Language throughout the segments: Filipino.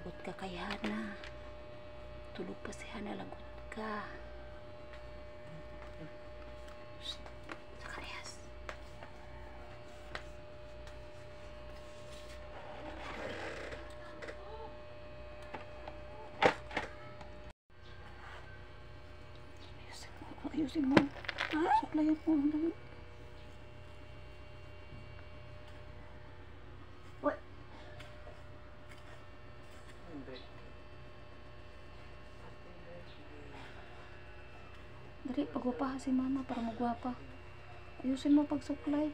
lagot ka kay Hana. Tulog pa si Hana, lagot ka. Shh. Sakayas. Ayusin mo. Suklayan mo. Dari, pagwapa si mama para magwapa. Ayusin mo pagsuklay.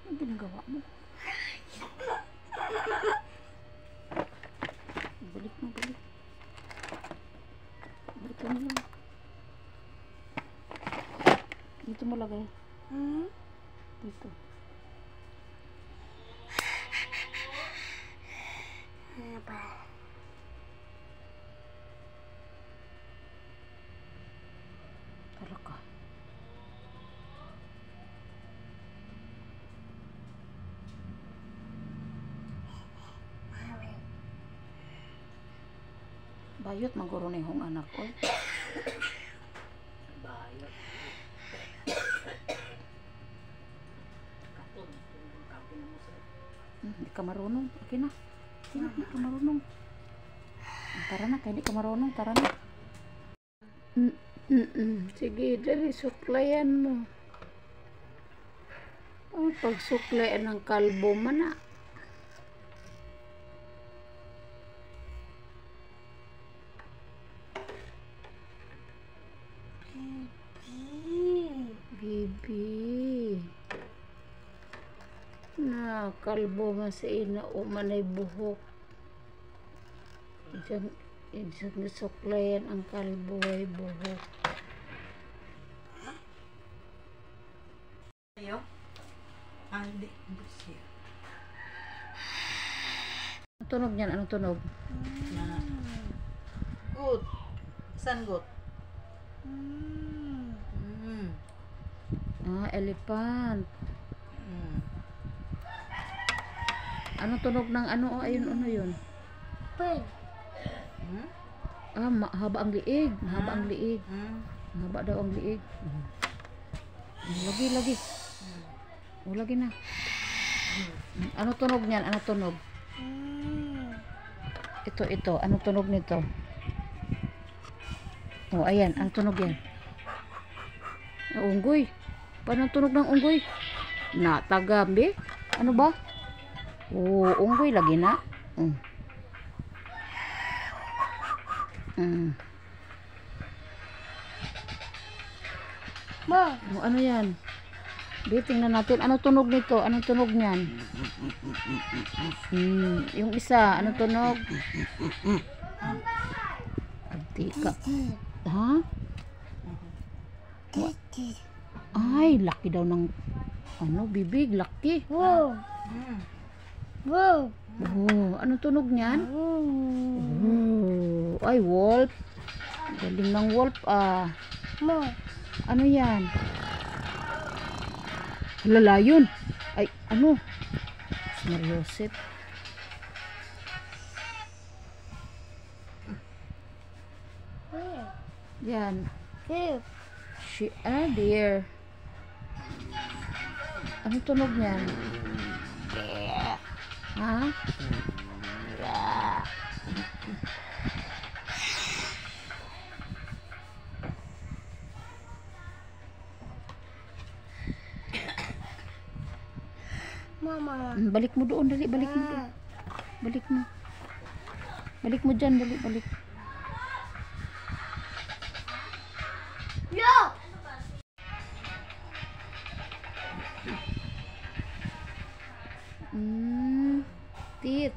Ano ginagawa mo? Balik mo, balik. Balik mo lang. Dito mo lagay. Dito. Tara ka. Bayot maguro na yung anak ko. Bayot. Hindi ka marunong. Okay na. Hindi ka marunong. Tara na, kaya hindi ka marunong. Tara na. Sige, dali, suklayan mo. Ang pagsuklayan ng kalbo man na. Bibi. Na kalbo nga sa ina o manay buhok. Isang nasuklayan ang kalbo ay buhok. Ayo? Hindi. Siya. Anong tunog niyan? Anong tunog? Good. Saan good? Elephant. Anong tunog ng ano? Ayun, ano yun? Pig. Mahaba ang liig. Mahaba ang liig. Mahaba daw ang liig. Lagi, lagi. Lagi na. Ano tunog niyan? Ano tunog? Ito. Ano tunog nito? Ayan. Ano tunog yan? Unggoy. Paano tunog ng unggoy? Tagambi? Ano ba? Unggoy lagi na. Ma. Ano yan? Tingnan natin. Ano tunog nito? Anong tunog niyan? Yung isa. Ano tunog? Abtika. Ha? Ay, laki daw ng bibig. Laki. Wow. Wow. Ano tunog niyan? Ay, wolf. Galing ng wolf. Ma. Ano yan? Lalayon. Ay, ano? Mariosep. Yan. Deer. Ano tunog niyan? Ha? Mama. Balik mo doon, dali. Balik mo doon. Balik mo. Balik mo dyan, dali. Balik. Yo! Tit.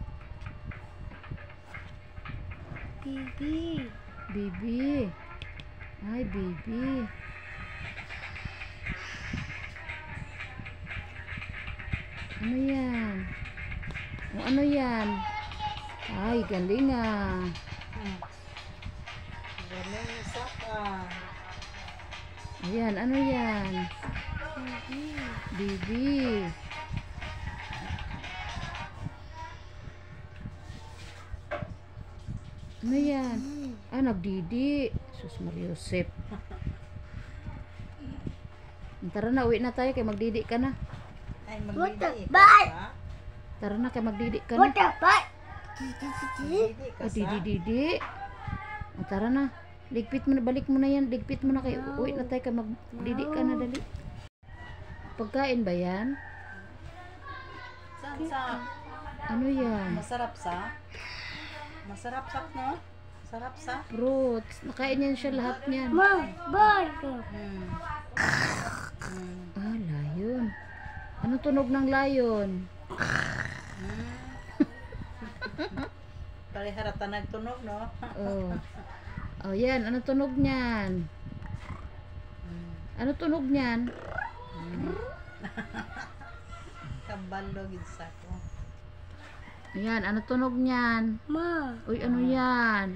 Bibi. Bibi. Ay, bibi. Ano yan? O, ano yan? Ay, galing ah. Galing isa ka. Ayan, ano yan? Bibi. Ano yan? Ah, nagdidi. Sus Mariosep. Tara na, uwi na tayo kay magdidi ka na. Ay, What the magdidi ka bye? sa? Tara na kay magdidi ka What na. the fuck? Magdidi ka Ah, sa? didi. Ah, tara na. Ligpit mo na, balik mo na yan. Ligpit mo na kay uwi na tayo kay magdidi ka na, dali. Pagkain ba yan? Saan sa? Ano yan? Masarap sa? Masarap sa, no? Masarap sa? Fruits. Nakain yan siya lahat niyan. Mom, burger. Ah, layon. Anong tunog ng layon? Pariharata nagtunog, no? Oh. Oh, yan. Ano tunog niyan? Ano tunog niyan? Kabalo gid sa ko. Ayan, ano tunog niyan? Mom, Uy, ano yan?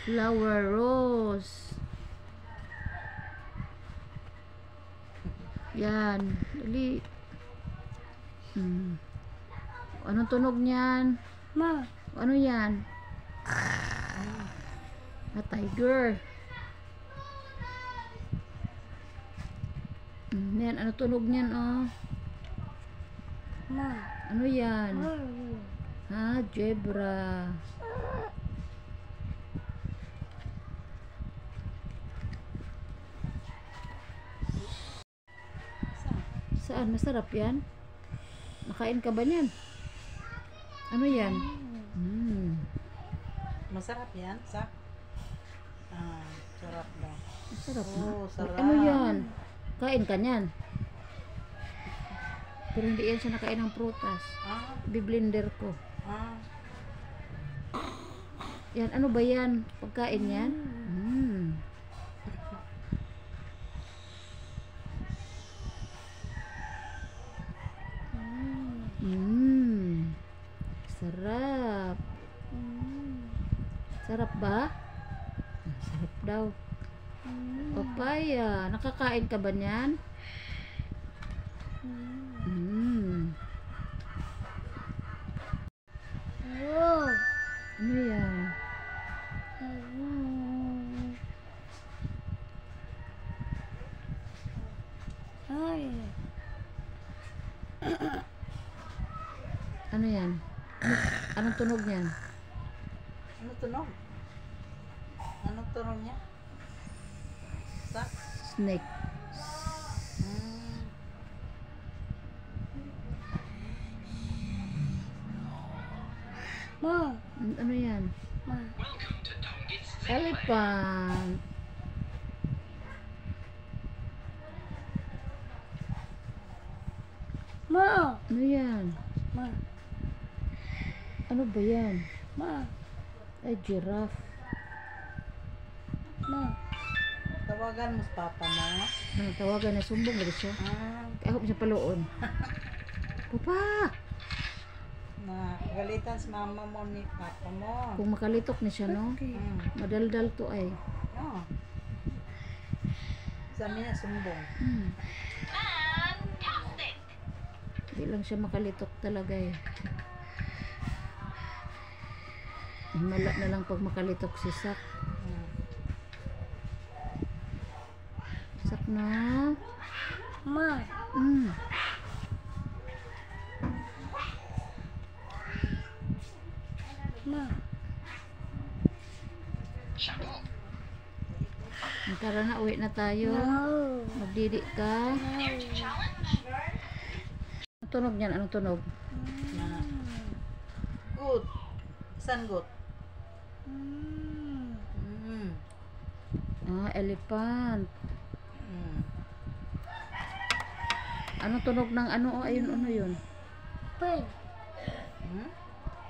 Flower rose. Yan. Dali. Anong tunog niyan? mom, Ano yan? A tiger. Yan, ano tunog niyan, oh? mom, Ano yan? burger. Ha, zebra. Saan? Masarap yan? Nakain ka ba niyan? Ano yan? Masarap yan, sa? Ah, sarap daw. Masarap na. Oh, sarap. Ano yan? Kain ka niyan? Pero hindi yan siya nakain ng prutas. Ah, Biblender ko. ah. Yan, ano ba yan? Pagkain yan? Sarap. Sarap ba? Sarap daw. Papaya. Nakakain ka ba niyan? Wow. Ano yan? Ay. Ano yan? Anong tunog niyan? Ano tunog? Ano tunog niya? Sa? Snake. Mom, Ano yan? mom, Elephant. mom, Ano yan? mom, Ano ba yan? mom, Ay, giraffe. mom. Tawagan mo sa papa mo. Ano, tawagan na sumbong na siya. Ah, Ako siya paloon. Papa! na galitan sa mama mo ni papa mo. Kung makalitok na siya, no? Madaldal to ay. Oh. Sa amin na sumbong. Hindi lang siya makalitok talaga eh. Himala na lang pag makalitok si Sak. Sak na. Mom, Mm. mom. Tara na, uwi na tayo. No. Magdidi ka. Anong tunog niyan? Anong tunog? Na. Good. Saan good? Ah, elephant. Mm. Anong tunog ng ano? Oh, ayun, ano yun? Pig. Hmm?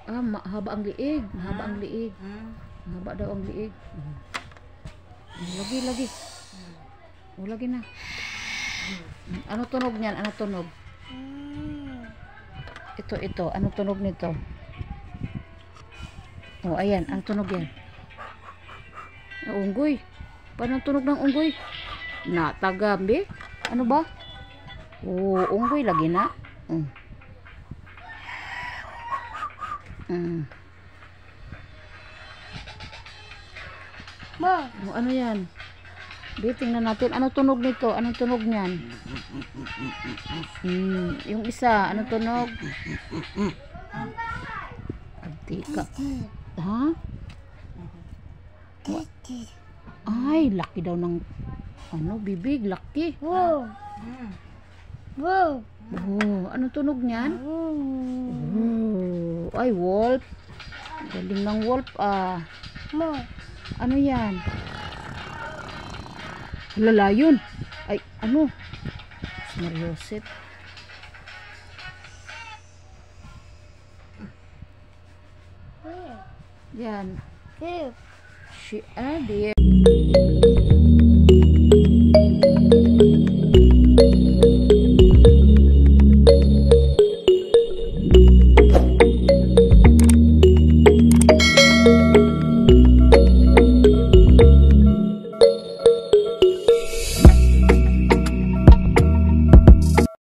Ah, mahaba ang liig. Mahaba ang liig. Mahaba daw ang liig. Lagi, lagi. Lagi na. Ano tunog niyan? Ano tunog? Ito. Anong tunog nito? Oh, ayan. Ang tunog yan. Unggoy. Paano ang tunog ng unggoy? Natagambi? Ano ba? Oh, unggoy lagi na. Ma. Oh, ano yan? Tingnan natin. Anong tunog nito? Anong tunog niyan? Yung isa. Anong tunog? Abtika. Ha? Ay, laki daw ng bibig. Laki. Wow. Mm. Wow. Oh, anong tunog niyan? Oh, ay, wolf. Galing ng wolf, Ma. Ano yan? Lalayon. Ay, ano? Mariosep. Yan. Kip. Dear.